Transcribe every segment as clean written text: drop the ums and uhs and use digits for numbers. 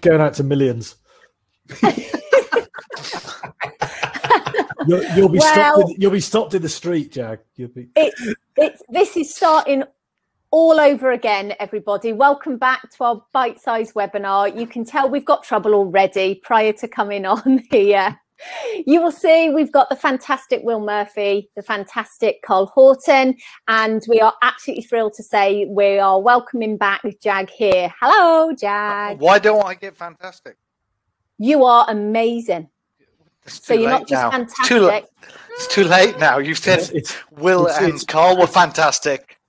going out to millions. You'll be stopped in the street, Jag. This is starting all over again, everybody. Welcome back to our bite-sized webinar. You can tell we've got trouble already prior to coming on here. You will see we've got the fantastic Will Murphy, the fantastic Carl Horton, and we are absolutely thrilled to say we are welcoming back Jag Hear. Hello, Jag. Why don't I get fantastic? You are amazing. So you're not just fantastic. It's too late now. You've said Will and Carl were fantastic.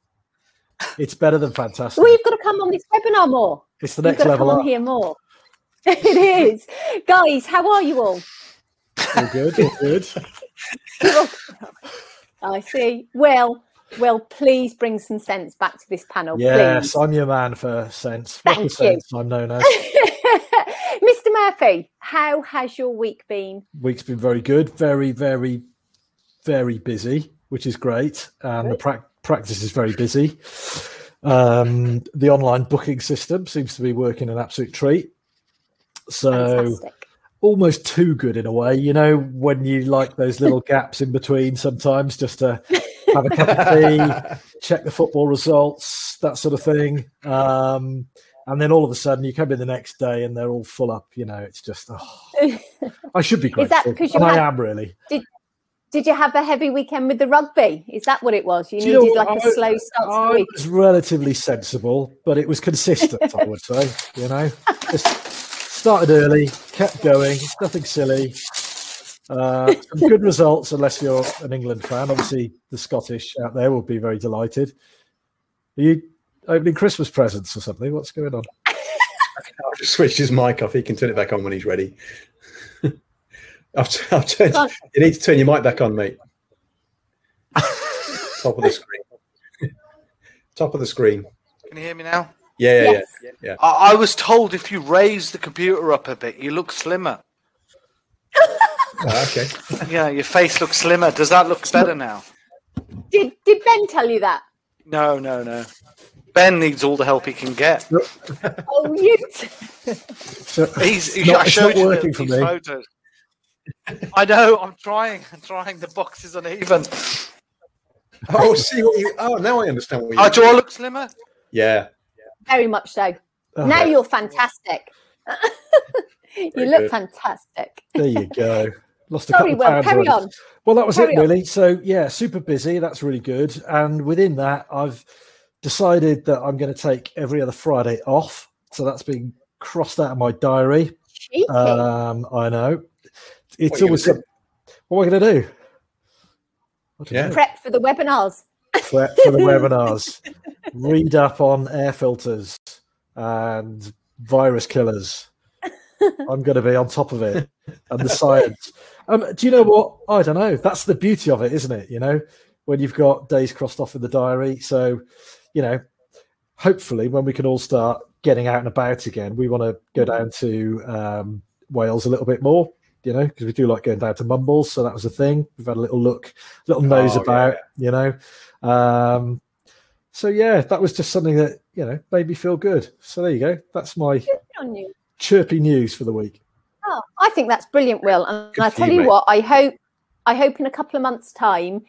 It's better than fantastic. Well, you've got to come on this webinar more. It's the next level. You've got to come on here more. It is. Guys, how are you all? All good, all good. I see. Well, please bring some sense back to this panel. Yes, please. I'm your man for sense. Thank you. Sense I'm known as. Mr. Murphy, how has your week been? Week's been very good. Very, very, very busy, which is great. And the practice is very busy. The online booking system seems to be working an absolute treat. So fantastic. Almost too good in a way, you know, when you like those little gaps in between sometimes just to have a cup of tea, check the football results, that sort of thing. And then all of a sudden you come in the next day and they're all full up, you know, it's just, I should be grateful. Is that because I am really. Did you have a heavy weekend with the rugby? Is that what it was? You needed a slow start to the week? It was relatively sensible, but it was consistent, I would say, you know. Just started early, kept going, nothing silly. Some good results, unless you're an England fan. Obviously, the Scottish out there will be very delighted. Are you opening Christmas presents or something? What's going on? I'll just switch his mic off. He can turn it back on when he's ready. I've turned. You need to turn your mic back on, mate. Top of the screen. Top of the screen. Can you hear me now? Yeah. I was told if you raise the computer up a bit, you look slimmer. Oh, okay. Yeah, your face looks slimmer. Does that look better now? Did Ben tell you that? No. Ben needs all the help he can get. Oh, you. I showed you working for me. Photos. I know. I'm trying. The box is uneven. Oh, see what you. Oh, now I understand what you. Do I look slimmer? Yeah. Very much so. Now you're fantastic. You look fantastic. There you go. Lost a couple of pounds. Carry on. Well, that was it really. So yeah, super busy. That's really good. And within that, I've decided that I'm going to take every other Friday off. So that's been crossed out of my diary. Cheeky. I know. It's always. What am I going to do? Prep for the webinars. Prep for the webinars. Read up on air filters and virus killers. I'm going to be on top of it and the science. Do you know what? I don't know. That's the beauty of it, isn't it? You know, when you've got days crossed off in the diary. So, you know, hopefully when we can all start getting out and about again, we want to go down to Wales a little bit more, you know, because we do like going down to Mumbles. So that was a thing. We've had a little nose about, you know. So, yeah, that was just something that, you know, made me feel good. So there you go. That's my chirpy news for the week. Oh, I think that's brilliant, Will. And I tell you what, I hope in a couple of months' time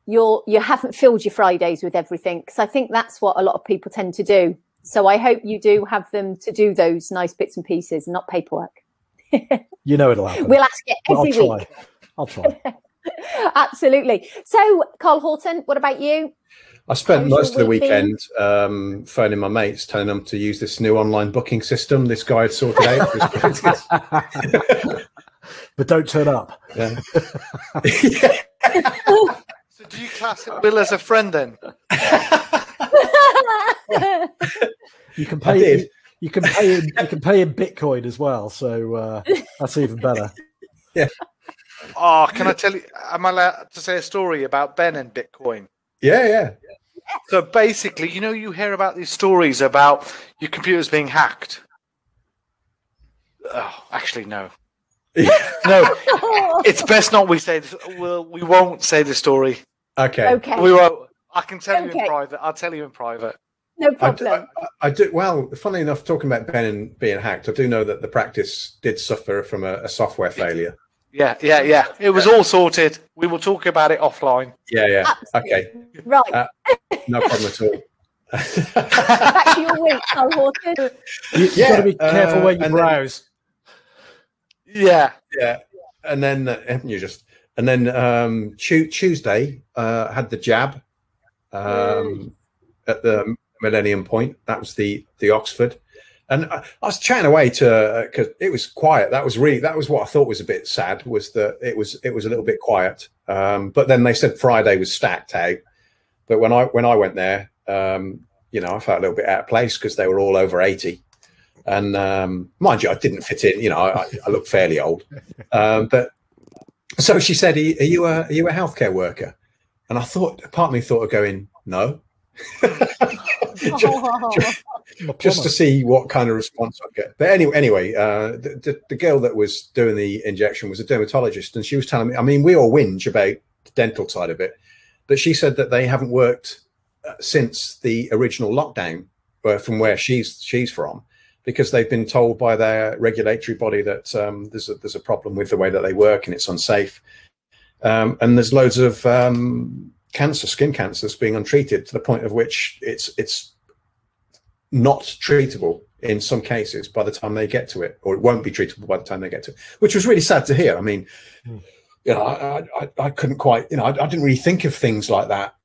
you haven't filled your Fridays with everything, because I think that's what a lot of people tend to do. So I hope you do have them to do those nice bits and pieces, not paperwork. You know it'll happen. We'll ask it every week. I'll try. Absolutely. So, Carl Horton, what about you? I spent most of the weekend phoning my mates, telling them to use this new online booking system this guy had sorted out for his practice. But don't turn up. Yeah. So do you class Will as a friend then? You can pay. You can pay in Bitcoin as well. So that's even better. Yeah. Oh, can I tell you? Am I allowed to say a story about Ben and Bitcoin? Yeah. So basically, you know, you hear about these stories about your computers being hacked. Oh, actually, no. No, it's best not we say this. We won't say the story. Okay. We won't. I can tell you in private. I'll tell you in private. No problem. I do. Well, funnily enough, talking about Ben and being hacked, I do know that the practice did suffer from a software failure. Yeah. It was all sorted. We will talk about it offline. Yeah. Absolutely. Okay. Right. No problem at all. Back to your week, Carl Horton. You've got to be careful where you browse. Yeah. And then Tuesday had the jab at the Millennium Point. That was the Oxford, and I was chatting away to because it was quiet. That was what I thought was a bit sad, was that it was a little bit quiet. But then they said Friday was stacked out. But when I went there, I felt a little bit out of place because they were all over 80. And mind you, I didn't fit in. I look fairly old. But so she said, "Are you a healthcare worker?" And I thought, part of me thought of going, "No," just to see what kind of response I'd get. But anyway, the girl that was doing the injection was a dermatologist, and she was telling me. I mean, we all whinge about the dental side of it, but she said that they haven't worked since the original lockdown, from where she's from. Because they've been told by their regulatory body that there's a problem with the way that they work and it's unsafe. And there's loads of skin cancers being untreated, to the point of which it's not treatable in some cases by the time they get to it, or it won't be treatable by the time they get to it, which was really sad to hear. I mean, I couldn't quite, I didn't really think of things like that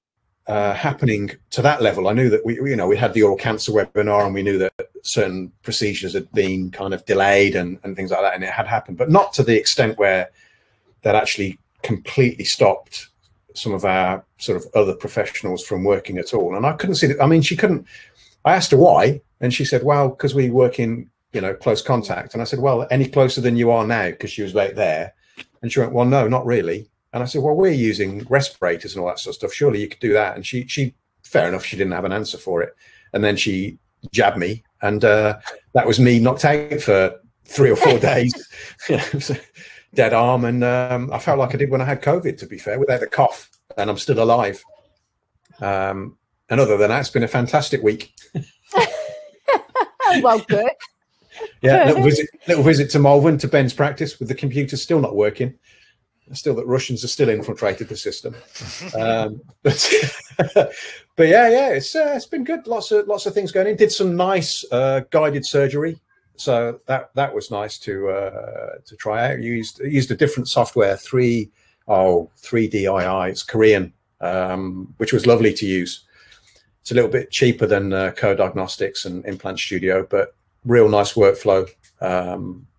happening to that level. I knew that we had the oral cancer webinar, and we knew that certain procedures had been kind of delayed and things like that, and it had happened, but not to the extent where that actually completely stopped some of our sort of other professionals from working at all. And I couldn't see that. I mean, she couldn't. I asked her why, and she said, "Well, because we work in close contact." And I said, "Well, any closer than you are now?" Because she was right there, and she went, "Well, no, not really." And I said, "Well, we're using respirators and all that sort of stuff. Surely you could do that." And she fair enough, she didn't have an answer for it. And then she jabbed me, and that was me knocked out for 3 or 4 days. It was a dead arm, and I felt like I did when I had COVID, to be fair, without the cough, and I'm still alive. And other than that, it's been a fantastic week. Well, good. Yeah, little visit to Malvern, to Ben's practice, with the computer still not working. Still, that Russians are still infiltrated the system. But yeah, it's been good. Lots of things going in. Did some nice guided surgery, so that was nice to try out. Used a different software, 3DII. It's Korean, which was lovely to use. It's a little bit cheaper than Co-Diagnostics and Implant Studio, but real nice workflow.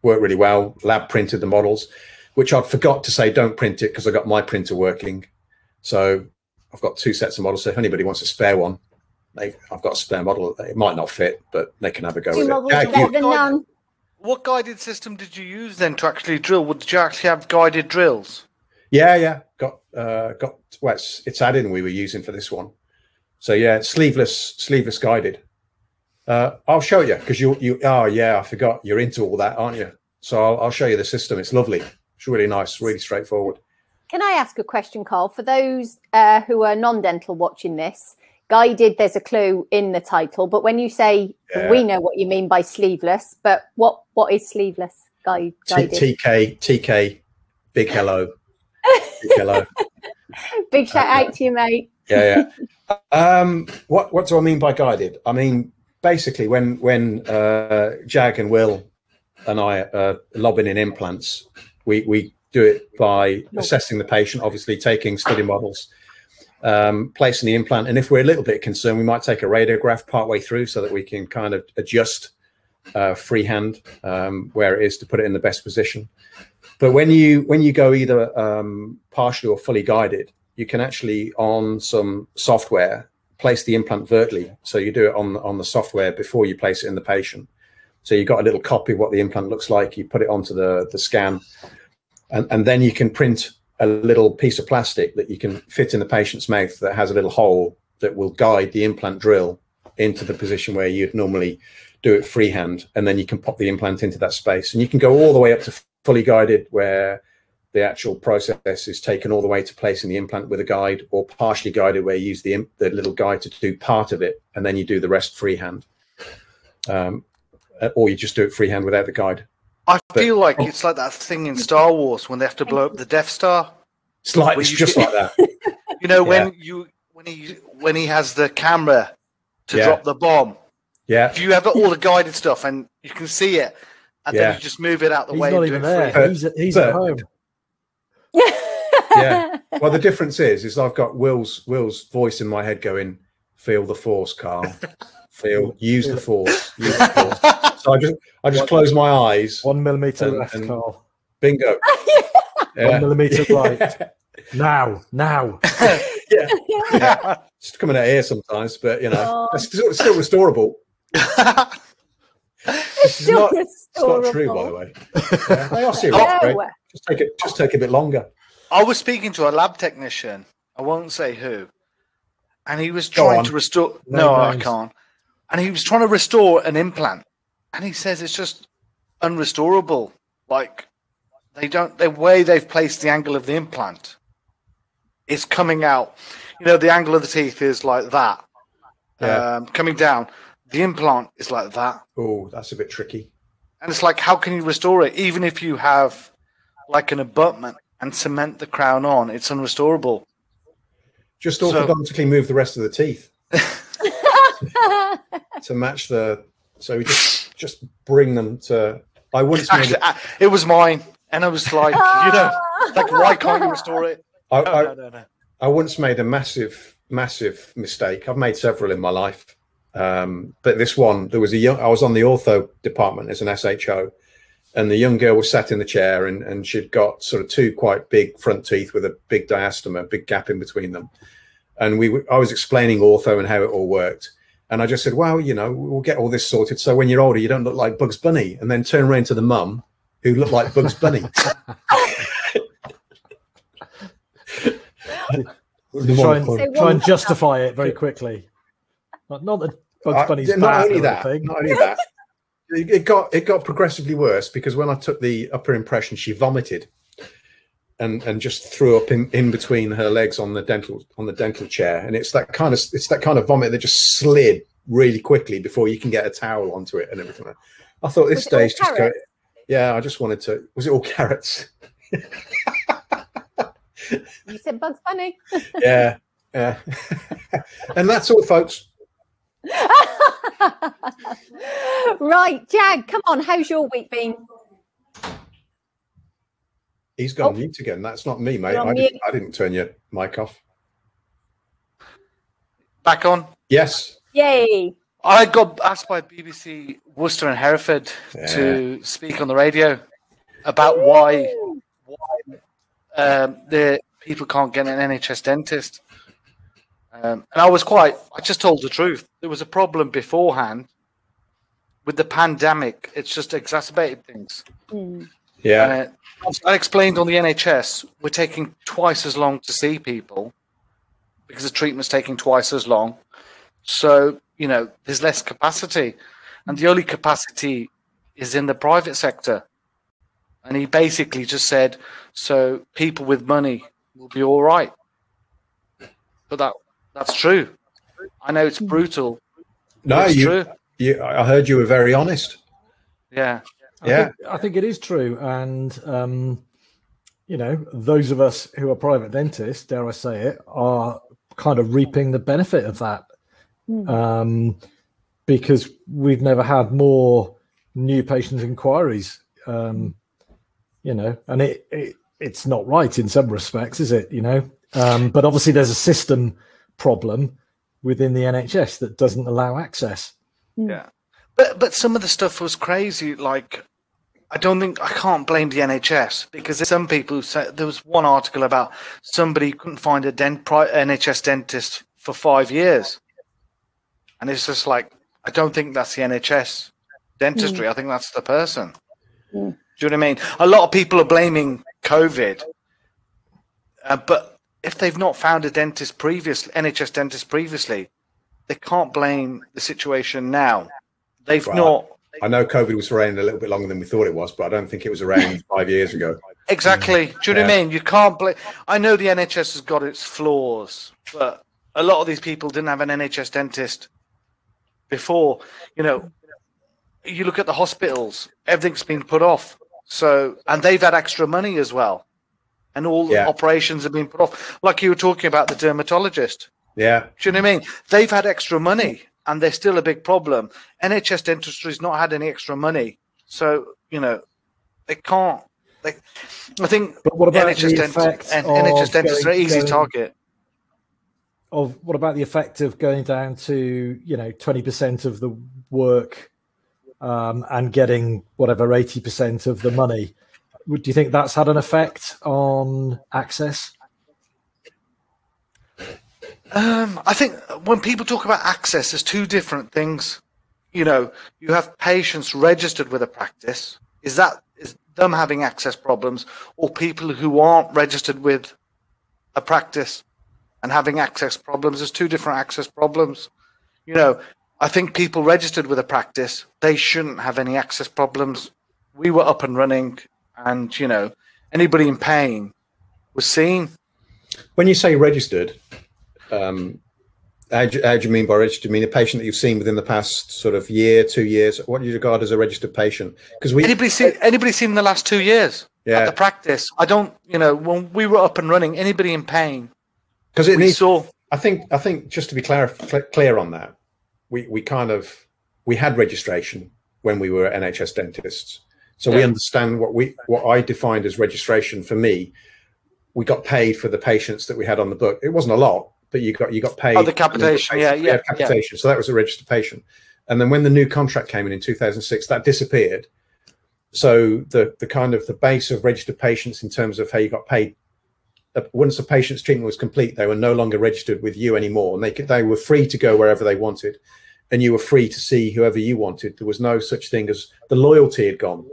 Worked really well. Lab printed the models, which I forgot to say, don't print it, because I got my printer working. So I've got 2 sets of models. So if anybody wants a spare one, I've got a spare model. It might not fit, but they can have a go with it. What guided system did you use then to actually drill? Did you actually have guided drills? Yeah. Got well, it's add-in we were using for this one. So yeah, sleeveless guided. I'll show you, because I forgot, you're into all that, aren't you? So I'll show you the system. It's lovely. It's really nice, really straightforward. Can I ask a question, Carl? For those who are non-dental watching this, guided, there's a clue in the title, but when you say, we know what you mean by sleeveless, but what is sleeveless guided? TK, big hello. Big hello. Big shout out to you, mate. Yeah. What do I mean by guided? I mean, basically, when Jag and Will and I are lobbing in implants, we do it by assessing the patient, obviously taking study models, placing the implant, and if we're a little bit concerned, we might take a radiograph partway through so that we can kind of adjust freehand where it is to put it in the best position. But when you go either partially or fully guided, you can actually, on some software, place the implant vertically. So you do it on the software before you place it in the patient. So you've got a little copy of what the implant looks like. You put it onto the scan, and then you can print a little piece of plastic that you can fit in the patient's mouth that has a little hole that will guide the implant drill into the position where you'd normally do it freehand. And then you can pop the implant into that space, and you can go all the way up to fully guided, where the actual process is taken all the way to placing the implant with a guide, or partially guided where you use the little guide to do part of it, and then you do the rest freehand. Or you just do it freehand without the guide. I feel like it's like that thing in Star Wars when they have to blow up the Death Star. It's just like that. You know, when he has the camera to drop the bomb. Yeah. You have all the guided stuff and you can see it, and then you just move it out the way. Not even there. He's at home. Yeah. Well, the difference is I've got Will's voice in my head going, "Feel the force, Carl. Use the force. Use the force." So I just close my eyes. 1 millimeter left, Carl. Bingo. 1 millimeter right. Now. Yeah. It's coming out here sometimes, but it's still restorable. It's not true, by the way. Yeah, they are serious. Right? Just take a bit longer. I was speaking to a lab technician. I won't say who, and he was trying to restore. No, I can't. And he was trying to restore an implant, and he says it's just unrestorable. Like the way they've placed the angle of the implant is coming out. The angle of the teeth is like that, coming down. The implant is like that. Oh, that's a bit tricky. And it's like, how can you restore it? Even if you have like an abutment and cement the crown on, it's unrestorable. Just orthodontically move the rest of the teeth to match the. So we just bring them to. I once it was mine, and I was like, like, why can't you restore it? No. I once made a massive mistake. I've made several in my life. But this one, I was on the ortho department as an SHO, and the young girl was sat in the chair, and she'd got sort of two quite big front teeth with a big diastema, big gap in between them. And I was explaining ortho and how it all worked. And I just said, well, we'll get all this sorted. So when you're older, you don't look like Bugs Bunny. And then turn around to the mum who looked like Bugs Bunny. Try and justify it very quickly. Not that Bugs Bunny's bad. Not only that. It got progressively worse, because when I took the upper impression, she vomited and just threw up in between her legs on the dental chair. And it's that kind of vomit that just slid really quickly before you can get a towel onto it and everything. I thought this stage just go. Yeah, I just wanted to. Was it all carrots? You said Bugs Bunny. Yeah. And that's all, folks. Right, Jag, come on. How's your week been? He's gone mute again. That's not me, mate. I didn't turn your mic off. Back on? Yes. Yay. I got asked by BBC Worcester and Hereford to speak on the radio about why the people can't get an NHS dentist. And I just told the truth. There was a problem beforehand. With the pandemic, it's just exacerbated things. Yeah. I explained on the NHS, we're taking twice as long to see people because the treatment's taking twice as long. So, there's less capacity. And the only capacity is in the private sector. And he basically just said, so people with money will be all right. But that's true. I know it's brutal. No, it's true. I heard you were very honest. Yeah. I think it is true. And, those of us who are private dentists, dare I say it, are kind of reaping the benefit of that. Because we've never had more new patient inquiries, and it's not right in some respects, is it? But obviously there's a system problem within the NHS that doesn't allow access. Yeah, but some of the stuff was crazy. Like, I can't blame the NHS, because there's some people who said, there was one article about somebody who couldn't find a NHS dentist for 5 years, and it's just like, I don't think that's the NHS dentistry. I think that's the person. Do you know what I mean? A lot of people are blaming COVID, but if they've not found a NHS dentist previously, they can't blame the situation now. They've not. I know COVID was around a little bit longer than we thought it was, but I don't think it was around 5 years ago. Exactly. Do you know what I mean? You can't blame. I know the NHS has got its flaws, but a lot of these people didn't have an NHS dentist before. You know, you look at the hospitals, everything's been put off. So, and they've had extra money as well. And all the operations have been put off. Like you were talking about the dermatologist. Yeah. Do you know what I mean? They've had extra money and they're still a big problem. NHS dentistry's not had any extra money. So, you know, they can't. I think but what about NHS dentists are an easy target. What about the effect of going down to, 20% of the work and getting whatever 80% of the money? Do you think that's had an effect on access? I think when people talk about access, there's two different things. You know, you have patients registered with a practice. Is them having access problems, or people who aren't registered with a practice and having access problems? There's two different access problems. You know, I think people registered with a practice, they shouldn't have any access problems. We were up and running, and, you know, anybody in pain was seen. When you say registered, how do you mean by registered? You mean a patient that you've seen within the past sort of year, 2 years? What do you regard as a registered patient? Because anybody seen in the last 2 years at the practice? I don't, you know, when we were up and running, anybody in pain. Because I think just to be clear on that, we had registration when we were NHS dentists, so we understand what I defined as registration. For me, we got paid for the patients that we had on the book. It wasn't a lot, but you got paid. Oh, the capitation, capitation. So that was a registered patient. And then when the new contract came in 2006, that disappeared. So the kind of the base of registered patients in terms of how you got paid, once the patient's treatment was complete, they were no longer registered with you anymore, and they were free to go wherever they wanted, and you were free to see whoever you wanted. There was no such thing as the loyalty had gone.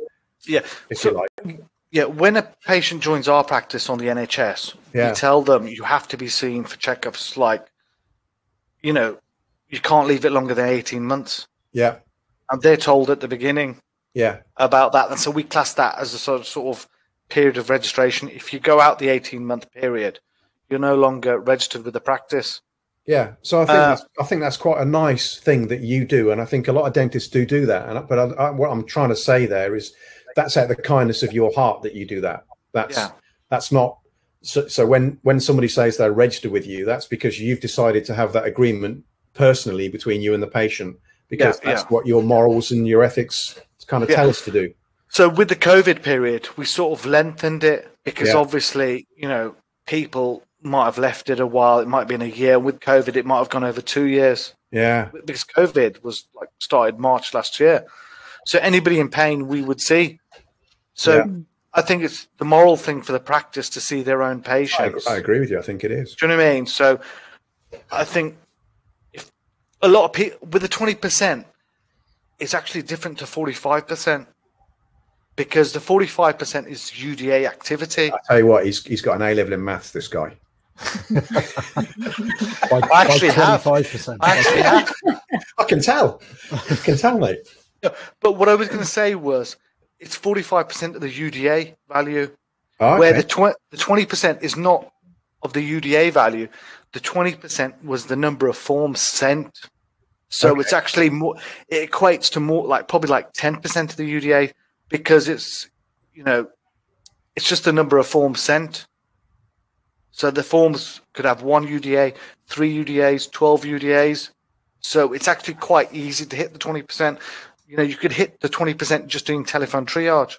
Yeah, if you like. Yeah, when a patient joins our practice on the NHS, we tell them you have to be seen for checkups. Like, you know, you can't leave it longer than 18 months. Yeah, and they're told at the beginning. Yeah, about that, and so we class that as a sort of period of registration. If you go out the 18-month period, you're no longer registered with the practice. Yeah, so I think that's quite a nice thing that you do, and I think a lot of dentists do that. But what I'm trying to say there is that's out of the kindness of your heart that you do that. That's not so when somebody says they're registered with you, that's because you've decided to have that agreement personally between you and the patient, because that's what your morals and your ethics kind of tell us to do. So with the COVID period, we sort of lengthened it because obviously, you know, people might have left it a while. It might have been a year. With COVID, it might have gone over 2 years. Yeah. Because COVID was started March last year. So anybody in pain we would see. So I think it's the moral thing for the practice to see their own patients. I agree with you. I think it is. Do you know what I mean? So I think if a lot of people with the 20%, it's actually different to 45%. Because the 45% is UDA activity. I tell you what, he's got an A level in maths, this guy. I actually have. 25%. I actually have. I can tell. Mate. But what I was going to say was, it's 45% of the UDA value, okay. Where the 20% is not of the UDA value. The 20% was the number of forms sent. So it's actually more. It equates to more probably 10% of the UDA. Because it's, you know, it's just the number of forms sent. So the forms could have 1 UDA, 3 UDAs, 12 UDAs. So it's actually quite easy to hit the 20%. You know, you could hit the 20% just doing telephone triage.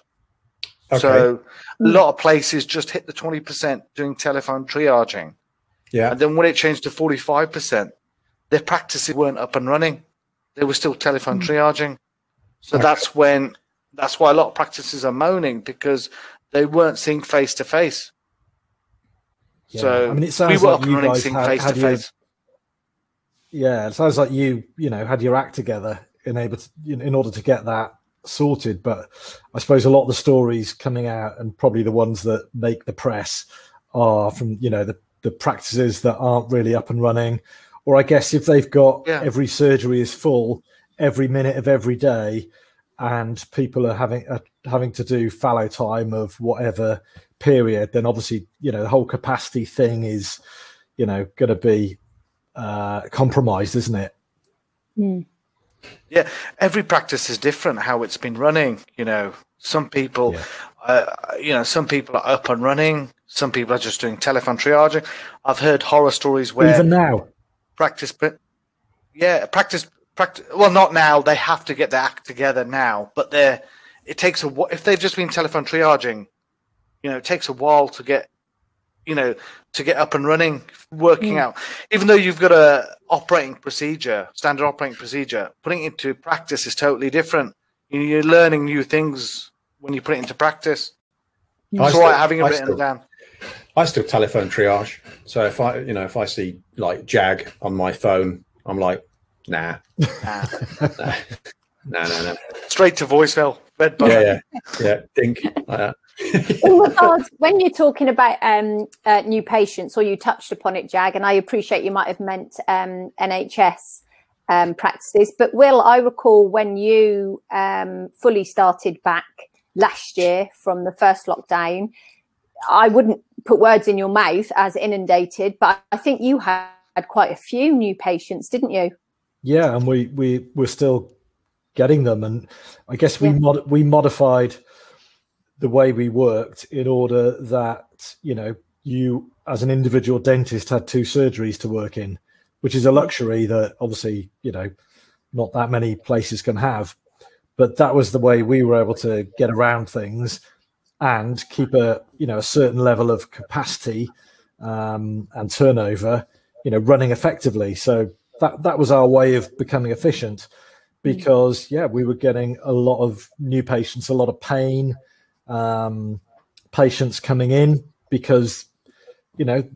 Okay. So a lot of places just hit the 20% doing telephone triaging. Yeah. And then when it changed to 45%, their practices weren't up and running. They were still telephone triaging. So that's why a lot of practices are moaning, because they weren't seeing face to face. So I mean, it sounds like you guys seeing face to face. Yeah, it sounds like you had your act together in order to get that sorted. But I suppose a lot of the stories coming out, and probably the ones that make the press, are from the practices that aren't really up and running, or I guess if they've got every surgery is full every minute of every day, and people are having to do fallow time of whatever period, then obviously, the whole capacity thing is, going to be compromised, isn't it? Mm. Yeah, every practice is different how it's been running. Some people, some people are up and running. Some people are just doing telephone triaging. I've heard horror stories where even now practice. Well, not now. They have to get their act together now. But it takes if they've just been telephone triaging, it takes a while to get up and running, working out. Even though you've got a standard operating procedure, putting it into practice is totally different. You're learning new things when you put it into practice. It's all right having it written down. I still telephone triage. So if I see like Jag on my phone, I'm like, nah. No. Straight to voicemail. Red button. Yeah. Think like that. In regards, when you're talking about new patients, or you touched upon it, Jag, and I appreciate you might have meant NHS practices, but Will, I recall when you fully started back last year from the first lockdown, I wouldn't put words in your mouth as inundated, but I think you had quite a few new patients, didn't you? Yeah, and we're still getting them, and I guess we modified the way we worked in order that you as an individual dentist had 2 surgeries to work in, which is a luxury that obviously not that many places can have. But that was the way we were able to get around things and keep a certain level of capacity and turnover running effectively. So that was our way of becoming efficient, because we were getting a lot of new patients, a lot of pain, patients coming in, because in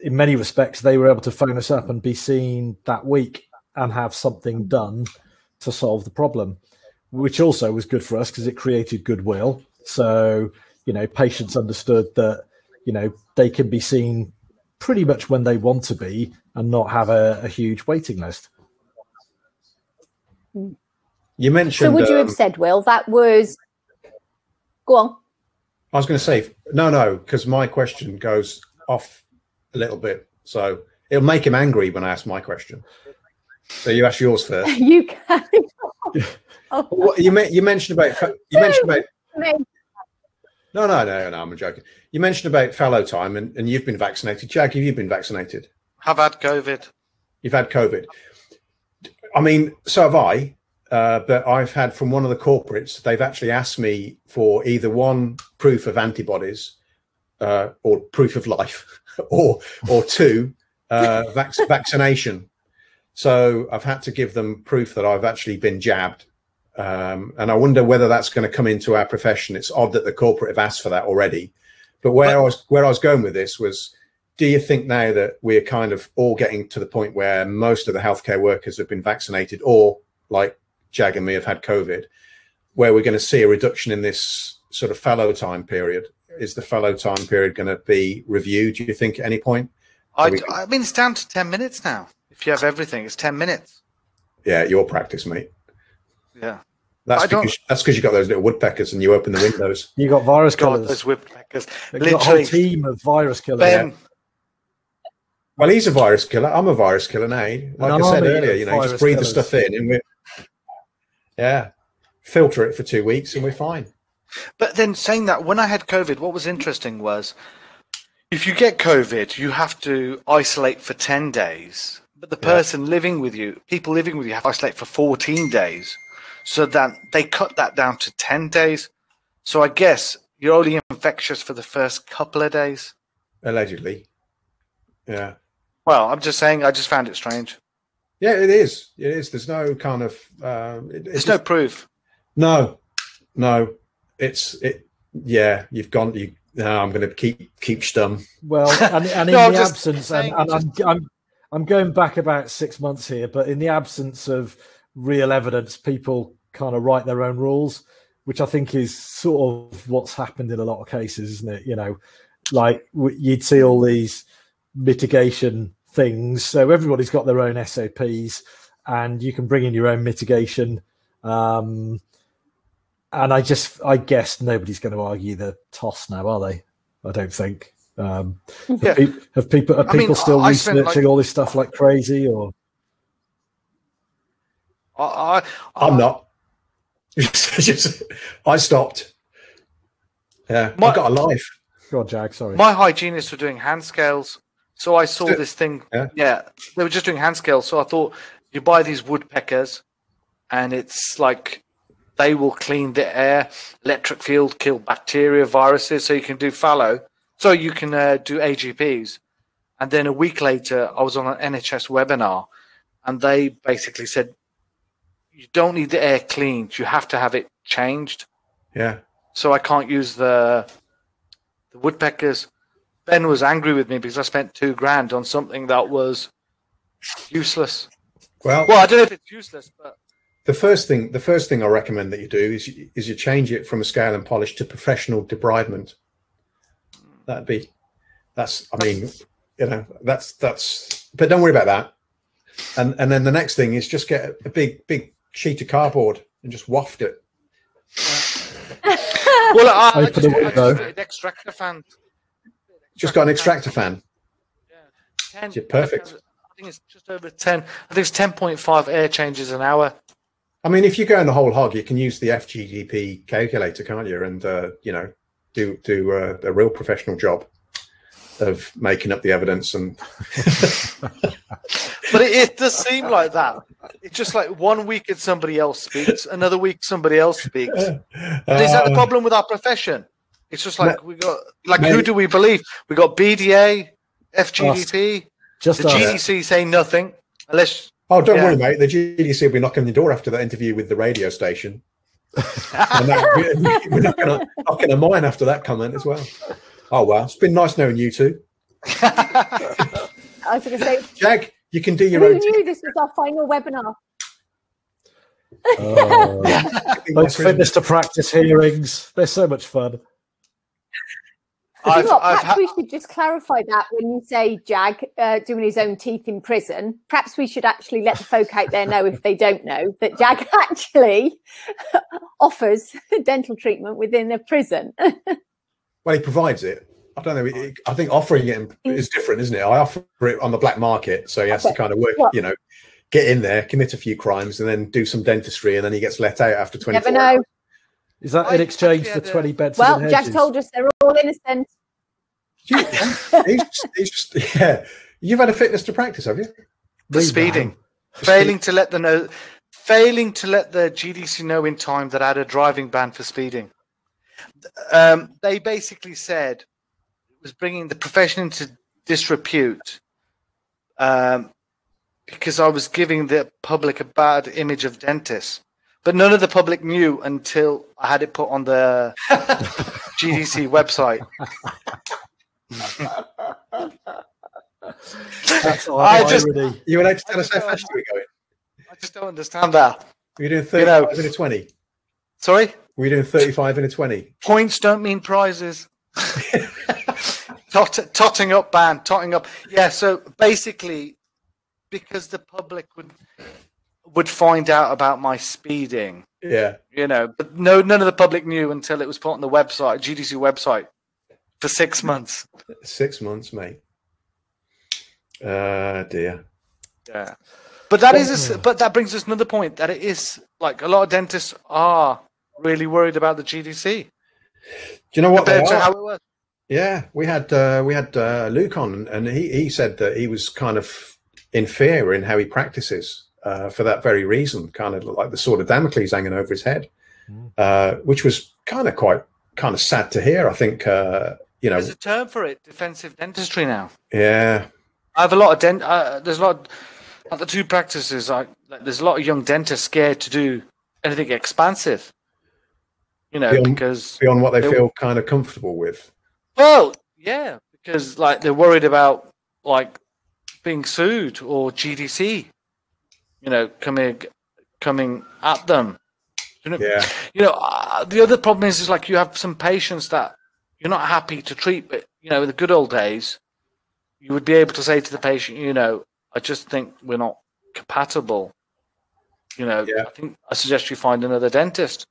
many respects they were able to phone us up and be seen that week and have something done to solve the problem, which also was good for us because it created goodwill. So patients understood that they can be seen pretty much when they want to be and not have a huge waiting list. You mentioned. So would you have said, Will, that was? Go on. I was going to say no, because my question goes off a little bit, so it'll make him angry when I ask my question. So you ask yours first. You can. What, you mentioned about. No, I'm joking. You mentioned about fallow time, and you've been vaccinated. Jag, have you been vaccinated? I've had COVID. You've had COVID. I mean, so have I. But I've had from one of the corporates, they've actually asked me for either one, proof of antibodies, or proof of life, or 2, vaccination. So I've had to give them proof that I've actually been jabbed. And I wonder whether that's going to come into our profession. It's odd that the corporate have asked for that already. But where I was going with this was, do you think now that we're kind of all getting to the point where most of the healthcare workers have been vaccinated, or like Jag and me have had COVID, where we're going to see a reduction in this sort of fallow time period? Is the fallow time period going to be reviewed, do you think, at any point? I mean, it's down to 10 minutes now. If you have everything, it's 10 minutes. Yeah, your practice, mate. Yeah. That's because you got those little woodpeckers and you open the windows. You got virus killers. Those woodpeckers. Literally, got a whole team of virus killers. Ben. Well, he's a virus killer. I'm a virus killer now. Like I said earlier, you just breathe the stuff in and filter it for 2 weeks and we're fine. But then saying that, when I had COVID, what was interesting was, if you get COVID, you have to isolate for 10 days. But the person living with you, people living with you, have to isolate for 14 days. So that they cut that down to 10 days. So I guess you're only infectious for the first couple of days. Allegedly. Yeah. Well, I'm just saying, I just found it strange. Yeah, it is. It is. There's no kind of... There's no proof. No. Yeah, you've gone... I'm going to keep stum. Well, and in the absence... I'm going back about 6 months here, but in the absence of real evidence, people kind of write their own rules, which I think is sort of what's happened in a lot of cases, isn't it? Like you'd see all these mitigation things. So everybody's got their own SOPs and you can bring in your own mitigation. And I guess nobody's going to argue the toss now, are they? I don't think. Yeah. Are people still researching all this stuff like crazy, or? I'm not. I stopped. Yeah, I've got a life. Go on, Jag, sorry. My hygienists were doing hand scales. So I saw this thing. Yeah, they were just doing hand scales. So I thought, you buy these woodpeckers, and it's like they will clean the air, electric field, kill bacteria, viruses, so you can do fallow. So you can do AGPs. And then a week later, I was on an NHS webinar, and they basically said, you don't need the air cleaned. You have to have it changed. Yeah. So I can't use the woodpeckers. Ben was angry with me because I spent $2,000 on something that was useless. Well, I don't know if it's useless, but the first thing I recommend that you do is you change it from a scale and polish to professional debridement. That's but don't worry about that. And then the next thing is just get a big sheet of cardboard and just waft it. Well, I just an extractor fan. Just got an extractor fan. Yeah, 10. Perfect. I think it's just over 10. I think it's 10.5 air changes an hour. I mean, if you go in the whole hog, you can use the FGDP calculator, can't you? And do a real professional job of making up the evidence. And but it does seem like that. It's just like 1 week it's somebody else speaks, another week somebody else speaks. Is that the problem with our profession? It's just like we got who do we believe? We got BDA, FGDP, the GDC saying nothing unless. Oh, don't worry, mate. The GDC will be knocking on the door after that interview with the radio station. And we're knocking on mine after that comment as well. Oh well, it's been nice knowing you two. I was going to say, Jag, you can do your own. Who knew this was our final webinar? Those fitness to practice hearings, they're so much fun. Perhaps we should just clarify that when you say Jag doing his own teeth in prison. Perhaps we should actually let the folk out there know, if they don't know, that Jag actually offers dental treatment within a prison. Well, he provides it. I don't know. I think offering it is different, isn't it? I offer it on the black market, so he has to kind of work, get in there, commit a few crimes, and then do some dentistry, and then he gets let out after 24 Never know. hours. Is that in exchange for 20 beds? Well, Jack told us they're all innocent. You've had a fitness to practice, have you? The speeding, failing to let the GDC know in time that I had a driving ban for speeding. They basically said it was bringing the profession into disrepute because I was giving the public a bad image of dentists. But none of the public knew until I had it put on the GDC website. You allowed to tell us how fast you were going? I just don't understand that. Were you doing 35 in a 20? Sorry? Were you doing 35 in a 20? Points don't mean prizes. Totting up. Yeah, so basically, because the public would find out about my speeding. Yeah. But none of the public knew until it was put on the website, GDC website, for 6 months. 6 months, mate. Dear. Yeah. But that brings us another point, that it is like a lot of dentists are really worried about the GDC. Do you know what they are? How it was? Yeah, we had Luke on, and he said that he was kind of in fear in how he practices. For that very reason, kind of like the sword of Damocles hanging over his head, which was kind of sad to hear. I think there's a term for it, defensive dentistry now. Yeah, I have a lot of there's a lot of the two practices. There's a lot of young dentists scared to do anything expansive. Because beyond what they feel kind of comfortable with. Well, yeah, because they're worried about being sued or GDC. Coming at them. The other problem is you have some patients that you're not happy to treat, but in the good old days, you would be able to say to the patient, I just think we're not compatible. I think I suggest you find another dentist.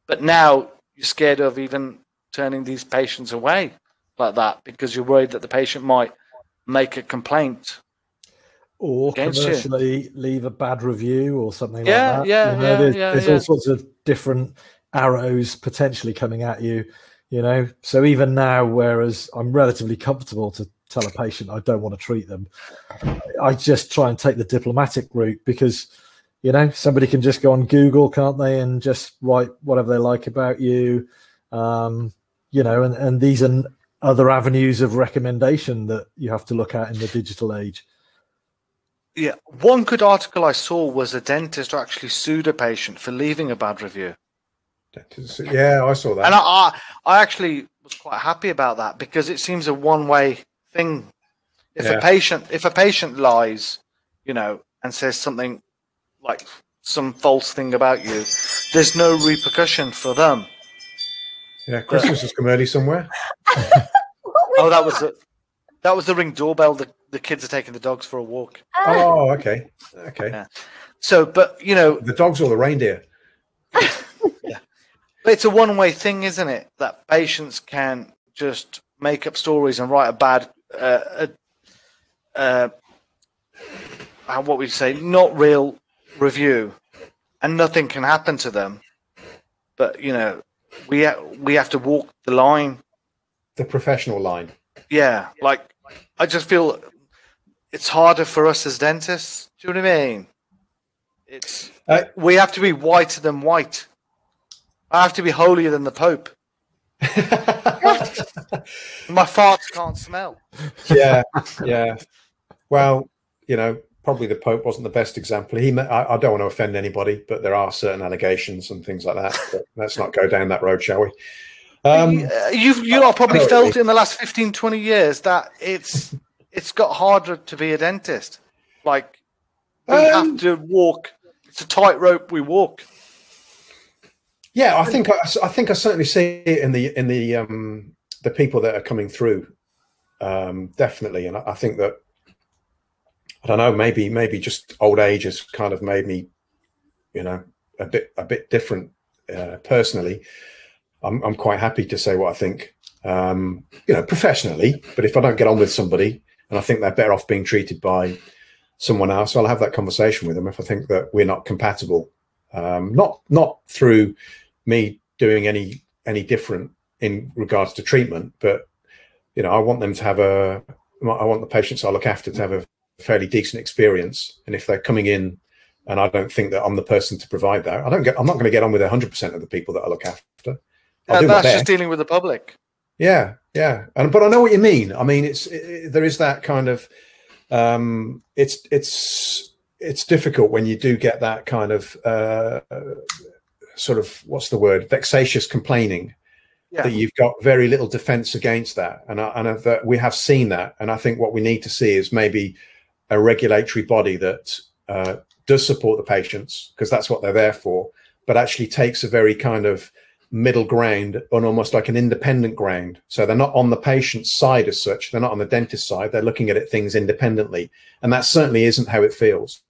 But now you're scared of even turning these patients away like that because you're worried that the patient might make a complaint or commercially leave a bad review or something like that. There's all sorts of different arrows potentially coming at you, So even now, whereas I'm relatively comfortable to tell a patient I don't want to treat them, I just try and take the diplomatic route because, somebody can just go on Google, can't they, and just write whatever they like about you, and these are other avenues of recommendation that you have to look at in the digital age. Yeah, one good article I saw was a dentist actually sued a patient for leaving a bad review. Yeah, I saw that. And I actually was quite happy about that because it seems a one-way thing. If a patient lies, and says something like some false thing about you, there's no repercussion for them. Yeah, Christmas has come early somewhere. That was the Ring doorbell. The kids are taking the dogs for a walk. Oh, okay. Yeah. So, but the dogs or the reindeer. Yeah. But it's a one-way thing, isn't it? That patients can just make up stories and write a bad, what we say, not real review, and nothing can happen to them. But we have to walk the line, the professional line. Yeah, like I just feel it's harder for us as dentists. Do you know what I mean? It's we have to be whiter than white. I have to be holier than the Pope. My farts can't smell. Yeah. Well, probably the Pope wasn't the best example. I don't want to offend anybody, but there are certain allegations and things like that. But let's not go down that road, shall we? You lot probably felt in the last 15, 20 years that it's got harder to be a dentist. Like we have to walk. It's a tightrope we walk. Yeah, I think I certainly see it in the people that are coming through, definitely. And I think that I don't know, maybe just old age has kind of made me, a bit different personally. I'm quite happy to say what I think, professionally. But if I don't get on with somebody and I think they're better off being treated by someone else, I'll have that conversation with them if I think that we're not compatible. Not through me doing any different in regards to treatment, but I want them to have I want the patients I look after to have a fairly decent experience. And if they're coming in and I don't think that I'm the person to provide that, I'm not going to get on with 100% of the people that I look after. That's just dealing with the public. Yeah. But I know what you mean. I mean, there is that kind of it's difficult when you do get that kind of sort of, what's the word, vexatious complaining, that you've got very little defense against that. And that we have seen that. And I think what we need to see is maybe a regulatory body that does support the patients, because that's what they're there for, but actually takes a very kind of middle ground on almost like an independent ground. So they're not on the patient's side as such. They're not on the dentist's side. They're looking at things independently. And that certainly isn't how it feels.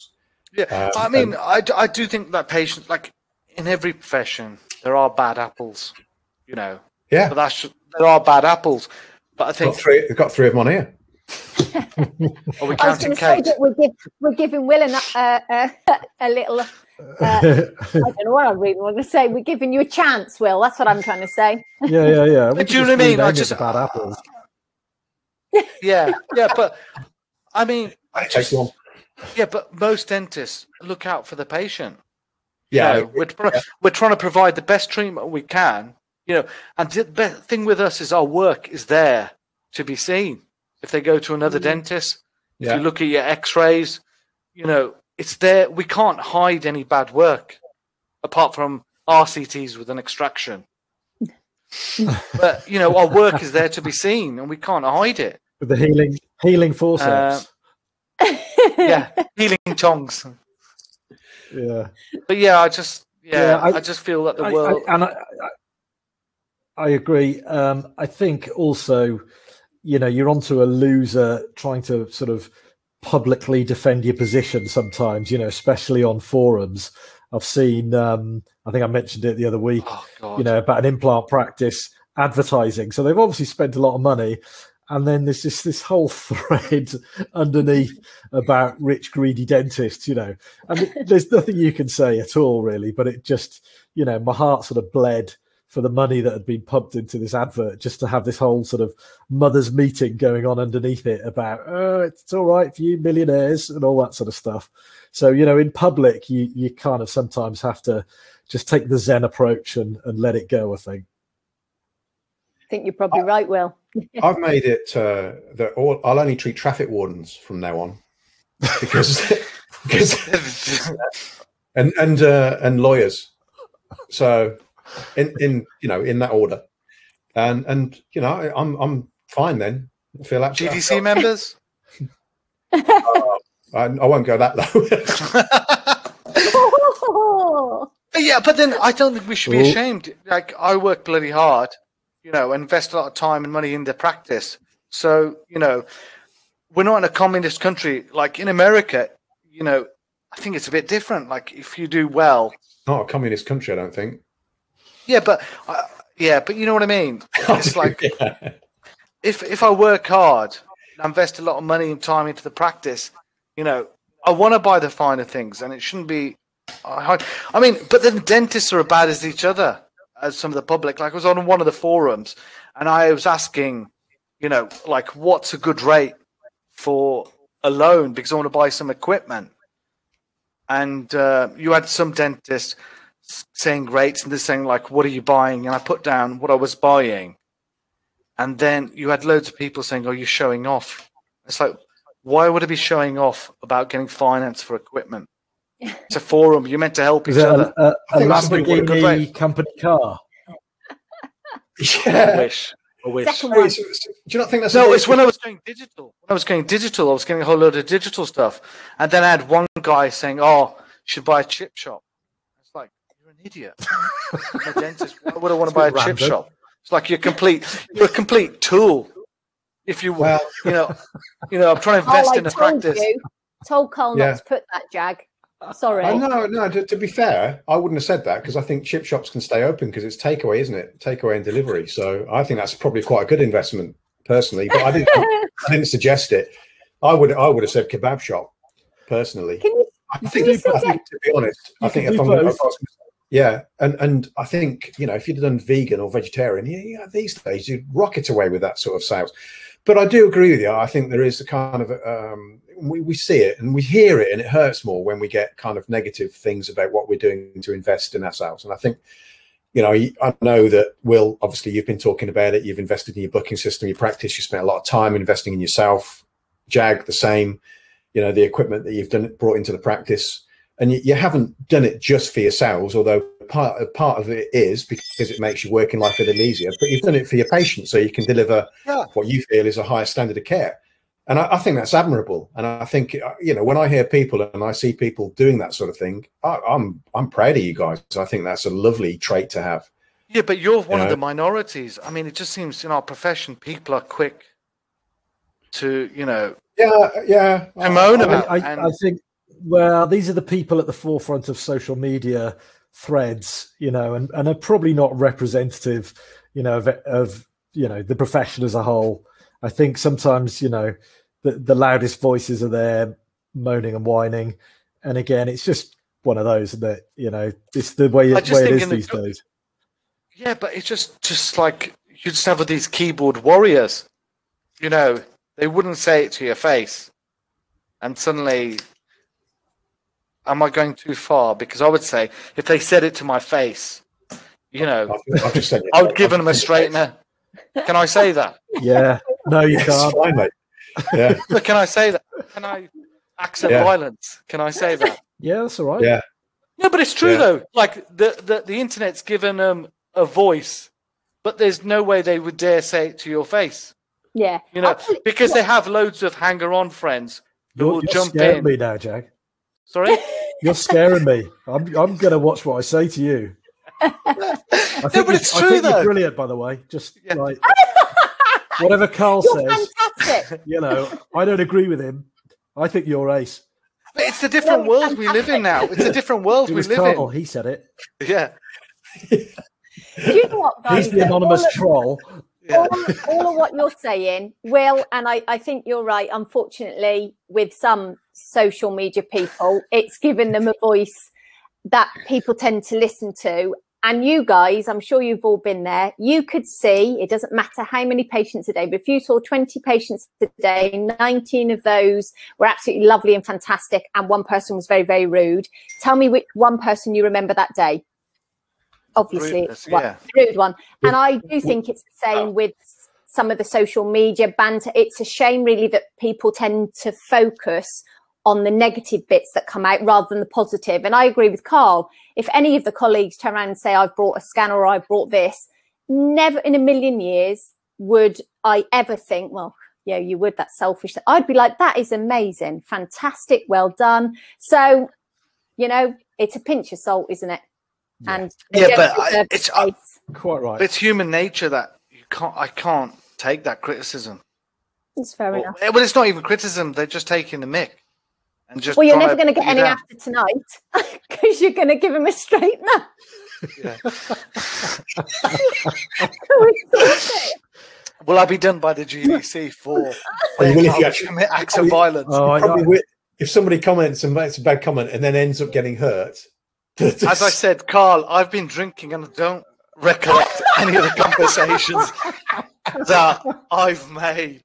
Yeah. I mean, I do think that patients, like in every profession, there are bad apples, Yeah. But there are bad apples. But I think we've got three of them on here. Are we counting Kate? We're giving Will a little. I don't know what I really want to say. We're giving you a chance, Will. That's what I'm trying to say. Yeah. But do you know what I mean? I just bad apples. Yeah. But I mean, Yeah, but most dentists look out for the patient. Yeah, we're trying to provide the best treatment we can. And the thing with us is our work is there to be seen. If they go to another dentist, if you look at your X-rays, it's there. We can't hide any bad work, apart from RCTs with an extraction. But our work is there to be seen, and we can't hide it. With the healing forceps. Healing tongs. Yeah. But I just feel that the world. I agree. I think also, you're onto a loser trying to sort of publicly defend your position sometimes, especially on forums. I've seen, I think I mentioned it the other week, about an implant practice advertising. So they've obviously spent a lot of money. And then there's this whole thread underneath about rich, greedy dentists, you know, and there's nothing you can say at all, really. But it just, you know, my heart sort of bled for the money that had been pumped into this advert, just to have this whole sort of mothers meeting going on underneath it about, oh, it's all right for you millionaires and all that sort of stuff. So, you know, in public, you kind of sometimes have to just take the Zen approach and let it go, I think. I think you're probably right, Will. I've made it that I'll only treat traffic wardens from now on, because and lawyers. So in you know, in that order, and you know, I'm fine then. I feel absolutely GDC members. I won't go that Oh. Yeah, but then I don't think we should be ashamed. Like, I work bloody hard, you know, invest a lot of time and money into practice. So, you know, we're not in a communist country like in America. You know, I think it's a bit different. Like, if you do well, not a communist country, I don't think. Yeah, but you know what I mean. It's like if I work hard and invest a lot of money and time into the practice, you know, I want to buy the finer things, and it shouldn't be hard. I mean, but then dentists are as bad as each other, as some of the public. Like, I was on one of the forums, and I was asking, you know, like, what's a good rate for a loan, because I want to buy some equipment. And you had some dentists saying rates, and they're saying, like, what are you buying? And I put down what I was buying. And then you had loads of people saying, oh, you're showing off. It's like, why would I be showing off about getting finance for equipment? It's a forum. You're meant to help each other. A Lamborghini company car. Yeah. I wish. Do you not think that's... No, it's when I was going digital. When I was going digital, I was getting a whole load of digital stuff. And then I had one guy saying, oh, you should buy a chip shop. It's like, you're an idiot. I'm a dentist. Why would I want to buy a chip shop? It's like you're a complete tool. If you, well, you know, I'm trying to invest in a practice. Told Carl not to put that, Jag. Sorry. No. To be fair, I wouldn't have said that, because I think chip shops can stay open because it's takeaway, isn't it? Takeaway and delivery. So I think that's probably quite a good investment, personally. But I didn't suggest it. I would have said kebab shop, personally. I think to be honest, I think and I think, you know, if you'd done vegan or vegetarian, yeah, these days you'd rocket away with that sort of sales. But I do agree with you. I think there is a kind of we see it and we hear it, and it hurts more when we get kind of negative things about what we're doing to invest in ourselves. And I think, you know, I know that, Will, obviously you've been talking about it. You've invested in your booking system, your practice. You spent a lot of time investing in yourself. Jag, the same. You know, the equipment that you've brought into the practice. And you haven't done it just for yourselves, although part of it is because it makes your working life a little easier. But you've done it for your patients, so you can deliver what you feel is a higher standard of care. And I think that's admirable. And I think, you know, when I hear people and I see people doing that sort of thing, I'm proud of you guys. I think that's a lovely trait to have. Yeah, but you're one of the minorities. I mean, it just seems in our profession, people are quick to, you know, moan about. I think. Well, these are the people at the forefront of social media threads, you know, and are probably not representative, you know, of you know, the profession as a whole. I think sometimes, you know, the loudest voices are there moaning and whining, and again, it's just one of those that, you know, it's the way it is these days. Yeah, but it's just like you just have these keyboard warriors, you know, they wouldn't say it to your face, and suddenly. Am I going too far? Because I would say if they said it to my face, you know, I would give them a straightener. Can I say that? Yeah. No, you can't. Fine, mate. Yeah. But can I say that? Can I accent violence? Can I say that? Yeah, that's all right. Yeah. No, but it's true though. Like the internet's given them a voice, but there's no way they would dare say it to your face. Yeah. You know, because they have loads of hanger-on friends who will jump in. Me now, Jag. Sorry? You're scaring me. I'm going to watch what I say to you. I think you're brilliant, by the way. Just like whatever Carl says. Fantastic. You know, I don't agree with him. I think you're ace. But it's a different world we live in now. It's a different world we live Carl, in. he said it. Yeah. Do you know what, guys? He's the anonymous troll. All of what you're saying, Will, and I think you're right. Unfortunately, with some social media people, it's given them a voice that people tend to listen to. And you guys, I'm sure you've all been there. You could see, it doesn't matter how many patients a day, but if you saw 20 patients a day, 19 of those were absolutely lovely and fantastic, and one person was very, very rude. Tell me which one person you remember that day. Obviously, it's the rude one. And I do think it's the same with some of the social media banter. It's a shame, really, that people tend to focus on the negative bits that come out rather than the positive. And I agree with Carl. If any of the colleagues turn around and say, I've brought a scanner or I've brought this, never in a million years would I ever think, well, yeah, you would, that's selfish. I'd be like, that is amazing, fantastic, well done. So, you know, it's a pinch of salt, isn't it? And but it's quite right. It's human nature that I can't take that criticism. It's fair enough. Well, it's not even criticism. They're just taking the mick. And just you're never going to get any after tonight because you're going to give him a straightener. Yeah. Will I be done by the GDC for commit acts of violence? If somebody comments and makes a bad comment and then ends up getting hurt. As I said, Carl, I've been drinking and I don't recollect any of the conversations that I've made.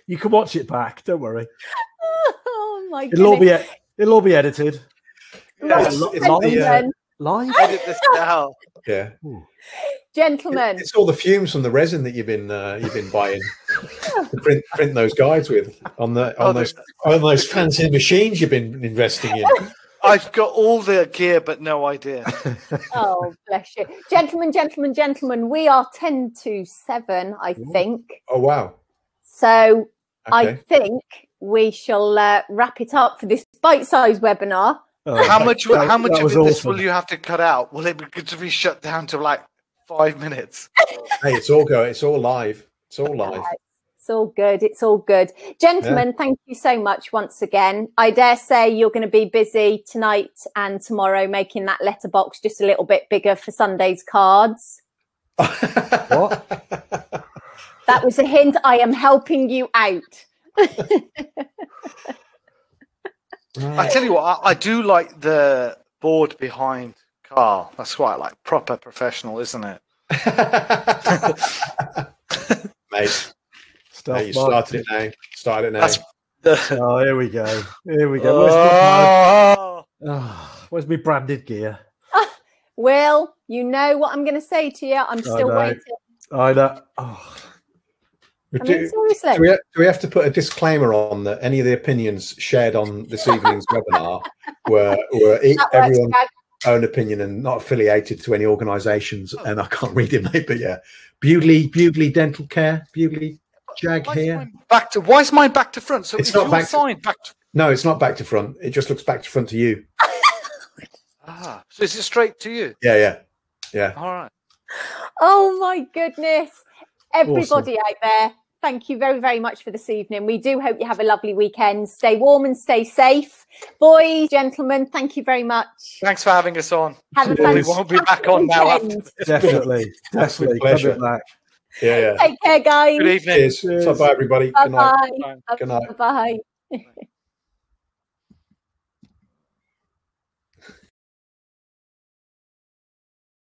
You can watch it back. Don't worry. Oh my goodness. It'll all be edited. Yeah, Live. Edit this out. Yeah. Gentlemen, it's all the fumes from the resin that you've been buying to print those guides with on those fancy machines you've been investing in. I've got all the gear, but no idea. Oh, bless you. Gentlemen, we are 10 to 7, I think. Oh, wow. So I think we shall wrap it up for this bite-sized webinar. How much of this will you have to cut out? Will it be good to be shut down to like 5 minutes? Hey, it's all live. It's all live. It's all good. Gentlemen, thank you so much once again. I dare say you're going to be busy tonight and tomorrow making that letterbox just a little bit bigger for Sunday's cards. What? That was a hint. I am helping you out. I tell you what, I do like the board behind Carl. That's quite like proper professional, isn't it? Mate. You started it now. Oh, here we go. Where's my branded gear? Will, you know what I'm going to say to you. I'm still waiting. I know. Oh. Seriously. Do we have to put a disclaimer on that any of the opinions shared on this evening's webinar were everyone's own opinion and not affiliated to any organisations? And I can't read it, mate, but yeah. Bewdley Dental Care, Bewdley Jag Hear. Why is mine back to front? So it's not back to, back to... No, it's not back to front. It just looks back to front to you. So is it straight to you? Yeah. All right. Oh my goodness. Everybody out there, thank you very, very much for this evening. We do hope you have a lovely weekend. Stay warm and stay safe. Boys, gentlemen, thank you very much. Thanks for having us on. Have a fantastic We won't be back on now. Definitely. Pleasure. Yeah. Take care, guys. Good evening. Cheers. Bye, everybody. Bye-bye. Good night. Bye-bye.